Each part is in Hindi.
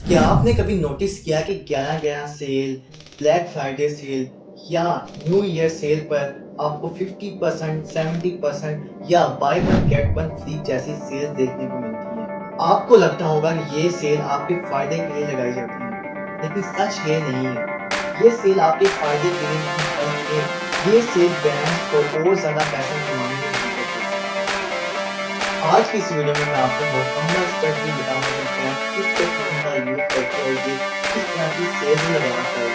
क्या आपने कभी नोटिस किया कि 11/11 सेल, ब्लैक फ्राइडे सेल या न्यू ईयर सेल पर आपको 50%, 70% या by one get one free जैसी सेल देखने को मिलती है। आपको लगता होगा कि ये सेल आपके फायदे के लिए लगाई जाती है, लेकिन सच ये नहीं है। ये सेल आपके फायदे के लिए नहीं बल्कि ये सेल ब्रांड्स को और ज्यादा पैसा कमाने में मदद करती है। आज की इस वीडियो में मैं आपको मुकम्मल स्ट्रेटजी बताऊंगा कि ब्रांड किस टेक्निक का यूज करते हैं, ये किस तरह की सेल लगाकर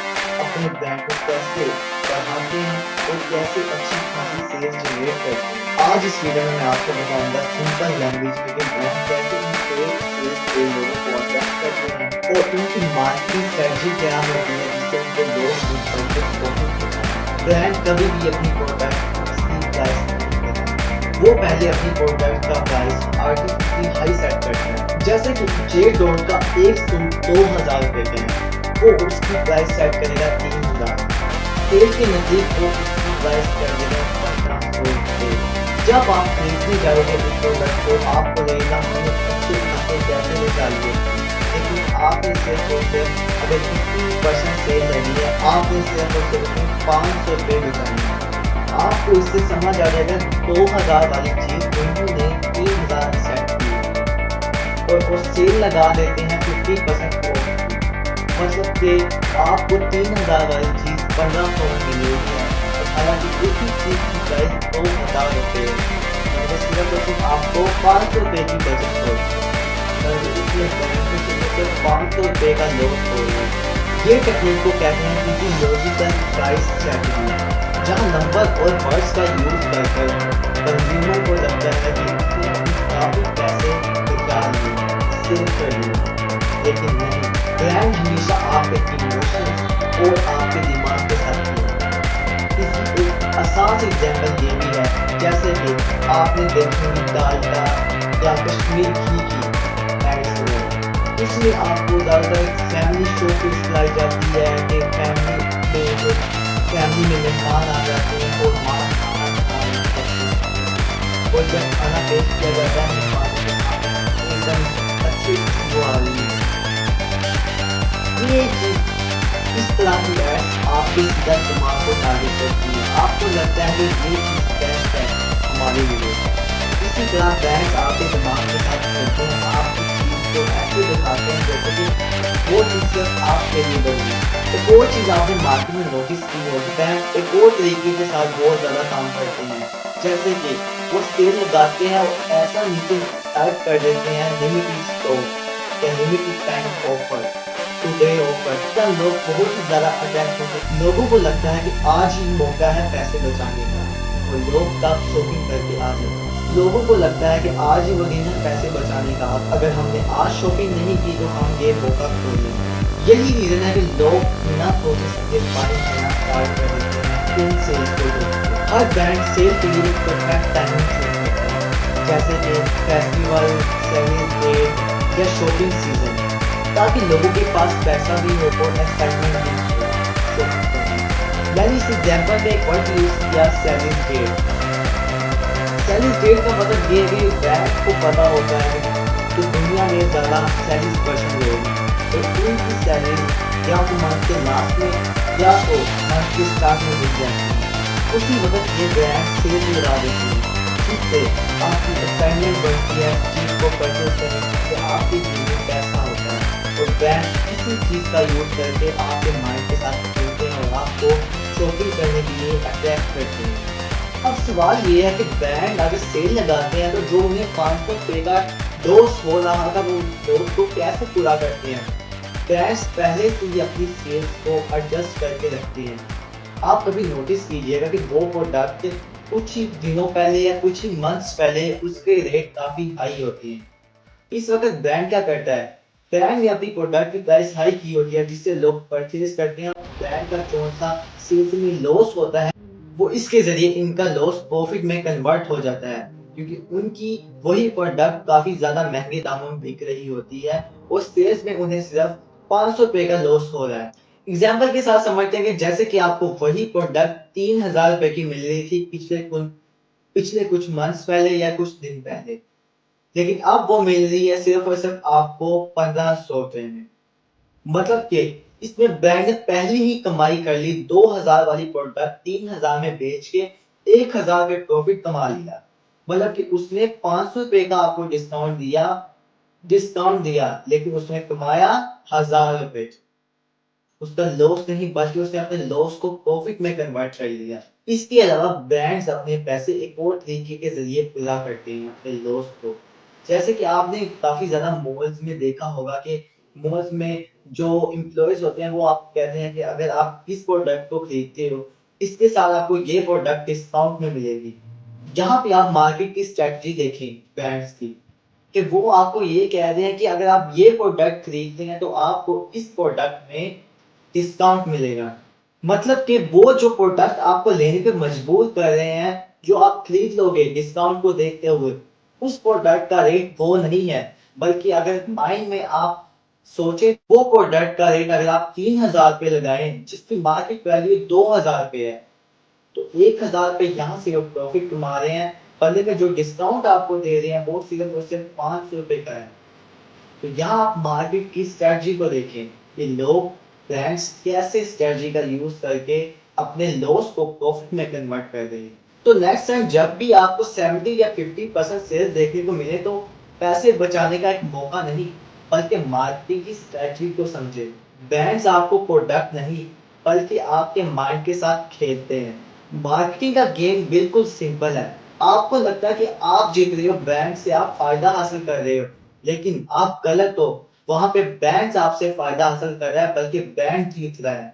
अपने ब्रांड को कैसे बढ़ाते हैं और कैसे अच्छी खासी सेल्स जनरेट करते हैं। आज इस वीडियो में मैं आपको बताऊंगा सिंपल लैंग्वेज में कि ब्रांड कैसे इन फेक सेल्स से लोगों को अट्रैक्ट करते हैं और उनकी मार्केटिंग स्ट्रेटजी क्या होती है जिससे उनको लोग यूज करके प्रॉफिट होता है। ब्रांड कभी भी अपनी प्रोडक्ट असली प्राइस नहीं देता, वो पहले अपनी प्रोडक्ट का प्राइस आर्टिफिशियली हाई सेट करते हैं। जैसे कि जे डॉट का एक सूट 2000 रुपए का है, वो उसकी प्राइस सेट करेगा 3000। सेल के नजदीक वो उसकी प्राइस कर देगा 1500 रुपए। जब आप खरीदने जाओगे इस प्रोडक्ट को आपको लगेगा हमने अच्छे खासे पैसे निकालिए, लेकिन आपने सिर्फ और सिर्फ अगर 50% सेल लगी है आपने सिर्फ और सिर्फ 500 रुपए बचाने हैं। आपको इससे समझ आ जाएगा 2000 वाली चीज उन्होंने 3000 सेट की और वो सेल लगा देते हैं 50% ऑफ की। मतलब कि आपको 3000 वाली चीज 1500 में मिलेगी है, हालांकि उसी चीज की प्राइस 2000 रुपए है, मतलब सिर्फ और सिर्फ आपको 500 रुपए की बचत होगी। इसमें सिर्फ 500 रुपए का लॉस हो रहा है। ये टेक्निक को कहते हैं किसी लॉजिकल प्राइस स्ट्रेटजी, जहाँ नंबर और वर्ड्स का यूज कर कंज्यूमर को लगता है कि उसने अपनी काफी पैसे निकाल लिए, सेव कर लिए, लेकिन नहीं। ब्रांड हमेशा आपके इमोशंस और आपके दिमाग के साथ खेलता है। इसकी एक आसान एग्जांपल ये भी है, जैसे कि आपने देखी होगी डालडा या कश्मीर घी की एड्स में, इसमें आपको ज़्यादातर फैमिली शो पे दिखाई जाती है कि फैमिली में मेहमान आ जाते हैं और माँ खाना खाना करती है और जब खाना पेश किया जाता है मेहमानों के सामने एकदम अच्छी खुशबू आ रही है। ये चीज़ इस तरह की एड्स आपके सीधा दिमाग को टारगेट करती है। आपको लगता है कि ये चीज़ बेस्ट है हमारे लिए। इसी तरह ब्रांड्स आपके दिमाग के साथ खेलते हैं, आपकी चीज़ को ऐसे दिखाते हैं जैसे कि वो चीज़ सिर्फ आपके लिए बनी है। एक और चीज़ आपने मार्केट में नोटिस की होगी, ब्रांड एक और तरीके के साथ बहुत ज़्यादा काम करते हैं, जैसे कि वो सेल लगाते हैं और ऐसा नीचे टाइप कर देते हैं लिमिटेड स्टॉक या limited time offer, today offer. क्या लोग बहुत ही ज़्यादा अट्रैक्ट होते हैं, लोगों को लगता है कि आज ही मौका है पैसे बचाने का और लोग तब शॉपिंग करके आ जाते हैं। लोगों को लगता है कि आज ही वो दिन है पैसे बचाने का, अगर हमने आज शॉपिंग नहीं की तो हम ये मौका खो लेंगे। यही रीजन है कि लोग बिना प्रोसेस के बाइंग करना स्टार्ट कर देते हैं इन सेल्स को देखकर। हर ब्रांड सेल के लिए एक परफेक्ट टाइमिंग चूज करता है, जैसे कि फेस्टिवल, सेलिंग डेट या शॉपिंग सीजन, ताकि लोगों के पास पैसा भी हो और एक्साइटमेंट भी हो शॉपिंग करने की। मैंने इस एग्जांपल में एक वर्ड यूज किया, सेलिंग डेट। सेलिंग डेट का मतलब ये है कि ब्रांड को पता होता है कि दुनिया में ज़्यादा 40% लोग हैं और उनकी सैलरी या तो मंथ के लास्ट में या तो मंथ के स्टार्ट में मिल जाती है। उसी वक्त ये ब्रांड सेल लगा देती है, जिससे आपकी एक्साइटमेंट बढ़ती है चीज़ को परचेज करने की, जिससे आपकी जेब में पैसा होता है और ब्रांड किसी चीज़ का यूज करके आपके माइंड के साथ खेलते हैं और आपको शॉपिंग करने के लिए अट्रैक्ट करते हैं। अब सवाल ये है कि ब्रांड अगर सेल लगाते हैं तो जो उन्हें 500 रुपए का लॉस हो रहा था वो लॉस को कैसे पूरा करते हैं। ब्रांड्स पहले से ही अपनी सेल्स को एडजस्ट करके रखते हैं। आप कभी नोटिस कीजिएगा कि वो प्रोडक्ट कुछ ही दिनों पहले या कुछ ही मंथ्स पहले उसके रेट काफी हाई होते हैं। इस वक्त ब्रांड क्या करता है, ब्रांड ने अपनी प्रोडक्ट की प्राइस हाई की होती है जिससे लोग परचेज करते हैं। ब्रांड का कौन सा सेल्स में लॉस होता है वो इसके जरिए इनका लॉस प्रॉफिट में कन्वर्ट हो जाता है, क्योंकि उनकी वही प्रोडक्ट काफी ज्यादा महंगे दामों में बिक रही होती है और सेल्स में उन्हें सिर्फ 500 रुपए का लॉस हो रहा है। एग्जाम्पल के साथ समझते हैं कि जैसे कि आपको वही प्रोडक्ट 3000 रुपए की मिल रही थी पिछले कुछ मंथ्स पहले या कुछ दिन पहले, लेकिन अब वो मिल रही है सिर्फ और सिर्फ आपको 1500 रुपए में। मतलब कि इसमें ब्रांड ने पहले ही कमाई कर ली, 2000 वाली प्रोडक्ट 3000 में बेच के 1000 में प्रॉफिट कमा लिया। मतलब कि उसने 500 रुपए का आपको डिस्काउंट दिया, लेकिन उसने कमाया 1000 रुपए। उसका लॉस नहीं बल्कि उसने अपने लॉस को प्रॉफिट में कन्वर्ट कर लिया। इसके अलावा ब्रांड्स अपने पैसे एक और तरीके के जरिए पूरा करते हैं अपने लॉस को। जैसे कि आपने काफी ज्यादा मॉल्स में देखा होगा कि मॉल्स में जो एम्प्लॉयज होते हैं वो आपको कहते हैं कि अगर आप इस प्रोडक्ट को खरीदते हो, इसके साथ आपको ये प्रोडक्ट डिस्काउंट में मिलेगी। जहां पे आप मार्केट की स्ट्रेटजी देखें ब्रांड्स की, कि वो आपको ये कह रहे हैं कि अगर आप ये प्रोडक्ट खरीदते हैं तो आपको इस प्रोडक्ट में डिस्काउंट मिलेगा। मतलब कि वो जो प्रोडक्ट आपको लेने पे मजबूर कर रहे हैं, जो आप खरीद लोगे डिस्काउंट को देखते हुए, उस प्रोडक्ट का रेट वो नहीं है। बल्कि अगर माइंड में आप सोचे, वो प्रोडक्ट का रेट अगर आप 3000 लगाएं जिसकी मार्केट वैल्यू 2000 है, तो 1000 यहाँ से वो प्रॉफिट कमा रहे हैं। बदले में जो डिस्काउंट आपको दे रहे हैं वो सिर्फ और सिर्फ 500 का है। तो यहाँ आप मार्केट की स्ट्रेटजी को देखें कि लोग ब्रांड्स कैसे स्ट्रेटजी का यूज करके अपने लॉस को प्रॉफिट में कन्वर्ट कर रहे हैं। तो नेक्स्ट टाइम जब भी आपको 70 या 50% सेल देखने को मिले, तो पैसे बचाने का एक मौका नहीं बल्कि मार्केटिंग की स्ट्रेटजी को समझे। ब्रांड्स आपको प्रोडक्ट नहीं बल्कि आपके माइंड के साथ खेलते हैं। मार्केटिंग का गेम बिल्कुल सिंपल है। आपको लगता है कि आप जीत रहे हो, ब्रांड से आप फायदा हासिल कर रहे हो, लेकिन आप गलत हो। वहां पे ब्रांड आपसे फायदा हासिल कर रहा है बल्कि ब्रांड जीत रहा है।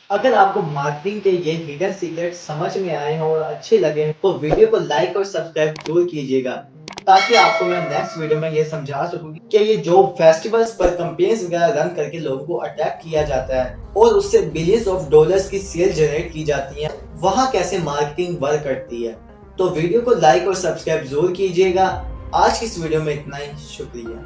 अगर आपको मार्केटिंग के ये हिडन सीक्रेट समझ में आए हों और अच्छे लगे हों, तो वीडियो को लाइक और सब्सक्राइब जरूर कीजिएगा, ताकि आपको मैं नेक्स्ट वीडियो में ये समझा सकूं कि ये जो फेस्टिवल्स पर कैंपेन्स वगैरह रन करके लोगों को अटैक किया जाता है और उससे बिलियंस ऑफ डॉलर्स की सेल जनरेट की जाती है, वहां कैसे मार्केटिंग वर्क करती है। तो वीडियो को लाइक और सब्सक्राइब जरूर कीजिएगा। आज की इस वीडियो में इतना ही, शुक्रिया।